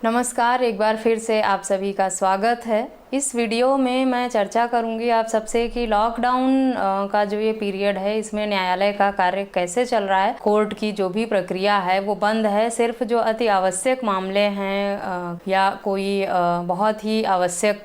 नमस्कार, एक बार फिर से आप सभी का स्वागत है। इस वीडियो में मैं चर्चा करूंगी आप सबसे कि लॉकडाउन का जो ये पीरियड है इसमें न्यायालय का कार्य कैसे चल रहा है। कोर्ट की जो भी प्रक्रिया है वो बंद है, सिर्फ जो अति आवश्यक मामले हैं या कोई बहुत ही आवश्यक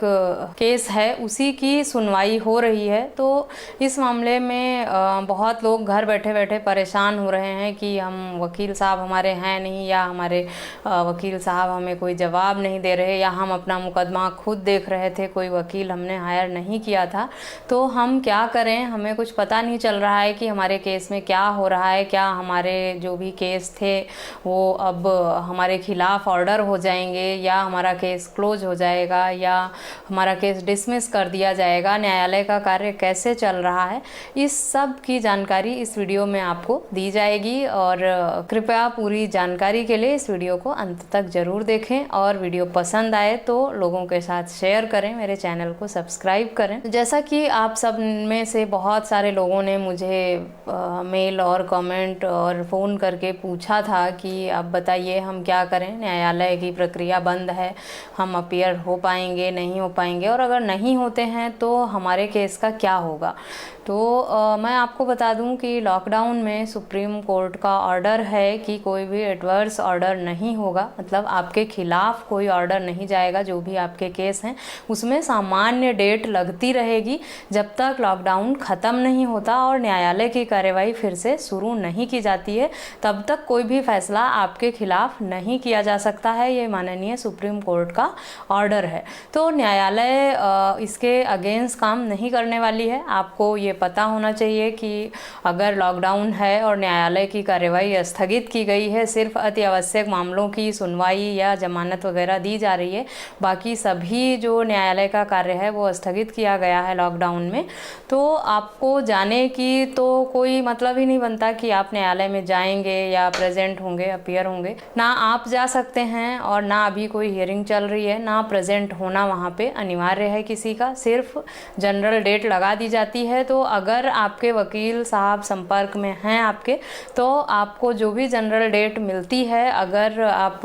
केस है उसी की सुनवाई हो रही है। तो इस मामले में बहुत लोग घर बैठे बैठे परेशान हो रहे हैं कि हम वकील साहब हमारे हैं नहीं, या हमारे वकील साहब हमें कोई जवाब नहीं दे रहे, या हम अपना मुकदमा खुद देख रहे थे, कोई वकील हमने हायर नहीं किया था, तो हम क्या करें। हमें कुछ पता नहीं चल रहा है कि हमारे केस में क्या हो रहा है। क्या हमारे जो भी केस थे वो अब हमारे खिलाफ ऑर्डर हो जाएंगे, या हमारा केस क्लोज हो जाएगा, या हमारा केस डिसमिस कर दिया जाएगा। न्यायालय का कार्य कैसे चल रहा है, इस सब की जानकारी इस वीडियो में आपको दी जाएगी। और कृपया पूरी जानकारी के लिए इस वीडियो को अंत तक ज़रूर देखें, और वीडियो पसंद आए तो लोगों के साथ शेयर करें, मेरे चैनल को सब्सक्राइब करें। जैसा कि आप सब में से बहुत सारे लोगों ने मुझे मेल और कमेंट और फ़ोन करके पूछा था कि अब बताइए हम क्या करें, न्यायालय की प्रक्रिया बंद है, हम अपीयर हो पाएंगे नहीं हो पाएंगे, और अगर नहीं होते हैं तो हमारे केस का क्या होगा। तो मैं आपको बता दूं कि लॉकडाउन में सुप्रीम कोर्ट का ऑर्डर है कि कोई भी एडवर्स ऑर्डर नहीं होगा, मतलब आपके खिलाफ कोई ऑर्डर नहीं जाएगा। जो भी आपके केस हैं उसमें सामान्य डेट लगती रहेगी जब तक लॉकडाउन ख़त्म नहीं होता और न्यायालय की कार्यवाही फिर से शुरू नहीं की जाती है, तब तक कोई भी फैसला आपके खिलाफ नहीं किया जा सकता है। ये माननीय सुप्रीम कोर्ट का ऑर्डर है। तो न्यायालय इसके अगेंस्ट काम नहीं करने वाली है। आपको ये पता होना चाहिए कि अगर लॉकडाउन है और न्यायालय की कार्यवाही स्थगित की गई है, सिर्फ अति आवश्यक मामलों की सुनवाई या जमानत वगैरह दी जा रही है, बाकी सभी जो न्यायालय का कार्य है वो स्थगित किया गया है लॉकडाउन में, तो आपको जाने की तो कोई मतलब ही नहीं बनता कि आप न्यायालय में जाएंगे या प्रेजेंट होंगे, अपीयर होंगे। ना आप जा सकते हैं और ना अभी कोई हियरिंग चल रही है, ना प्रेजेंट होना वहाँ पे अनिवार्य है किसी का, सिर्फ जनरल डेट लगा दी जाती है। तो अगर आपके वकील साहब संपर्क में हैं आपके, तो आपको जो भी जनरल डेट मिलती है, अगर आप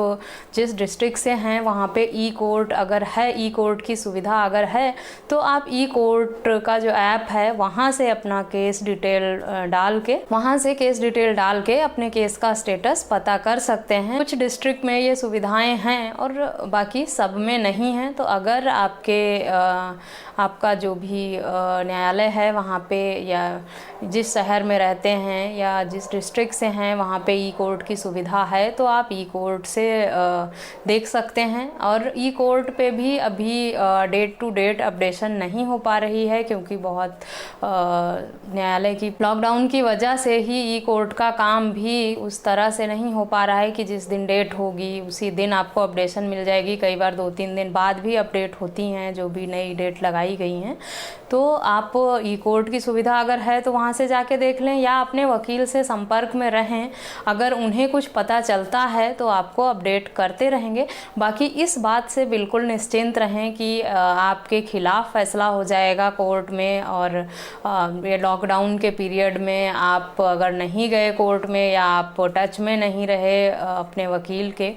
जिस डिस्ट्रिक्ट से हैं वहाँ पे ई कोर्ट अगर है, ई कोर्ट की सुविधा अगर है, तो आप ई कोर्ट का जो ऐप है वहाँ से अपना केस डिटेल डाल के अपने केस का स्टेटस पता कर सकते हैं। कुछ डिस्ट्रिक्ट में ये सुविधाएं हैं और बाकी सब में नहीं हैं। तो अगर आपका जो भी न्यायालय है वहाँ पे, या जिस शहर में रहते हैं या जिस डिस्ट्रिक्ट से हैं वहाँ पे ई कोर्ट की सुविधा है, तो आप ई कोर्ट से देख सकते हैं। और ई कोर्ट पे भी अभी डेट टू डेट अपडेशन नहीं हो पा रही है, क्योंकि बहुत न्यायालय की लॉकडाउन की वजह से ही ई कोर्ट का काम भी उस तरह से नहीं हो पा रहा है कि जिस दिन डेट होगी उसी दिन आपको अपडेशन मिल जाएगी। कई बार 2-3 दिन बाद भी अपडेट होती हैं जो भी नई डेट लगाई गई हैं। तो आप ई कोर्ट की सुविधा अगर है तो वहाँ से जाके देख लें, या अपने वकील से संपर्क में रहें। अगर उन्हें कुछ पता चलता है तो आपको अपडेट करते रहेंगे। बाकी इस बात से बिल्कुल निश्चिंत रहें कि आपके खिलाफ फैसला हो जाएगा कोर्ट में। और ये लॉकडाउन के पीरियड में आप अगर नहीं गए कोर्ट में, या आप टच में नहीं रहे अपने वकील के,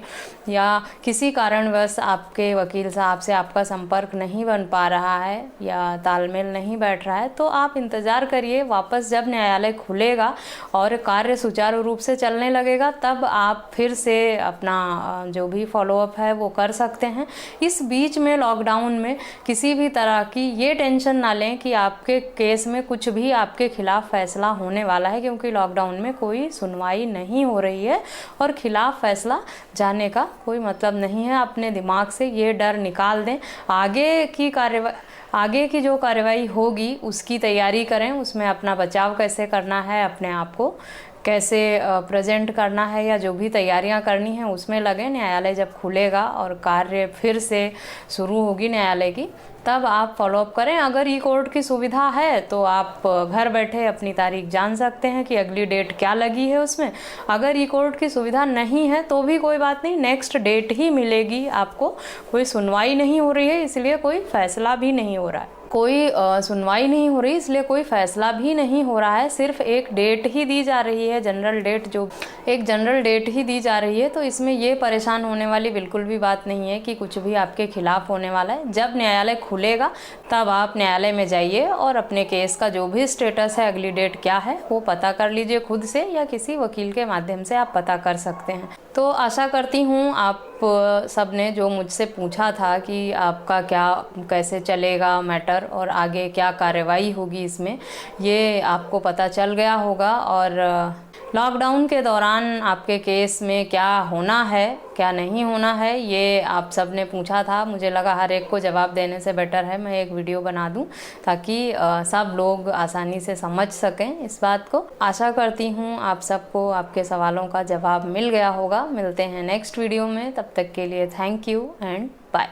या किसी कारणवश आपके वकील साहब से आपका संपर्क नहीं बन पा रहा है या तालमेल नहीं बैठ रहा है, तो आप इंतज़ार करिए। वापस जब न्यायालय खुलेगा और कार्य सुचारू रूप से चलने लगेगा, तब आप फिर से अपना जो भी फॉलोअप है वो कर सकते हैं। इस बीच में लॉकडाउन में किसी भी तरह की ये टेंशन ना लें कि आपके केस में कुछ भी आपके खिलाफ फैसला होने वाला है, क्योंकि लॉकडाउन में कोई सुनवाई नहीं हो रही है और खिलाफ फैसला जाने का कोई मतलब नहीं है। अपने दिमाग से ये डर निकाल दें। आगे की जो कार्रवाई होगी उसकी तैयारी करें, उसमें अपना बचाव कैसे करना है, अपने आप को कैसे प्रेजेंट करना है, या जो भी तैयारियां करनी है उसमें लगें। न्यायालय जब खुलेगा और कार्य फिर से शुरू होगी न्यायालय की, तब आप फॉलोअप करें। अगर ई कोर्ट की सुविधा है तो आप घर बैठे अपनी तारीख जान सकते हैं कि अगली डेट क्या लगी है उसमें। अगर ई कोर्ट की सुविधा नहीं है तो भी कोई बात नहीं, नेक्स्ट डेट ही मिलेगी आपको। कोई सुनवाई नहीं हो रही है, इसलिए कोई फैसला भी नहीं हो रहा है। कोई सुनवाई नहीं हो रही, इसलिए कोई फैसला भी नहीं हो रहा है। सिर्फ एक डेट ही दी जा रही है, जनरल डेट ही दी जा रही है। तो इसमें ये परेशान होने वाली बिल्कुल भी बात नहीं है कि कुछ भी आपके खिलाफ होने वाला है। जब न्यायालय खुलेगा तब आप न्यायालय में जाइए और अपने केस का जो भी स्टेटस है, अगली डेट क्या है, वो पता कर लीजिए खुद से, या किसी वकील के माध्यम से आप पता कर सकते हैं। तो आशा करती हूँ आप सब ने जो मुझसे पूछा था कि आपका क्या कैसे चलेगा मैटर और आगे क्या कार्रवाई होगी इसमें, ये आपको पता चल गया होगा। और लॉकडाउन के दौरान आपके केस में क्या होना है, क्या नहीं होना है, ये आप सब ने पूछा था। मुझे लगा हर एक को जवाब देने से बेटर है मैं एक वीडियो बना दूं, ताकि सब लोग आसानी से समझ सकें इस बात को। आशा करती हूँ आप सबको आपके सवालों का जवाब मिल गया होगा। मिलते हैं नेक्स्ट वीडियो में, तब तक के लिए थैंक यू एंड बाय।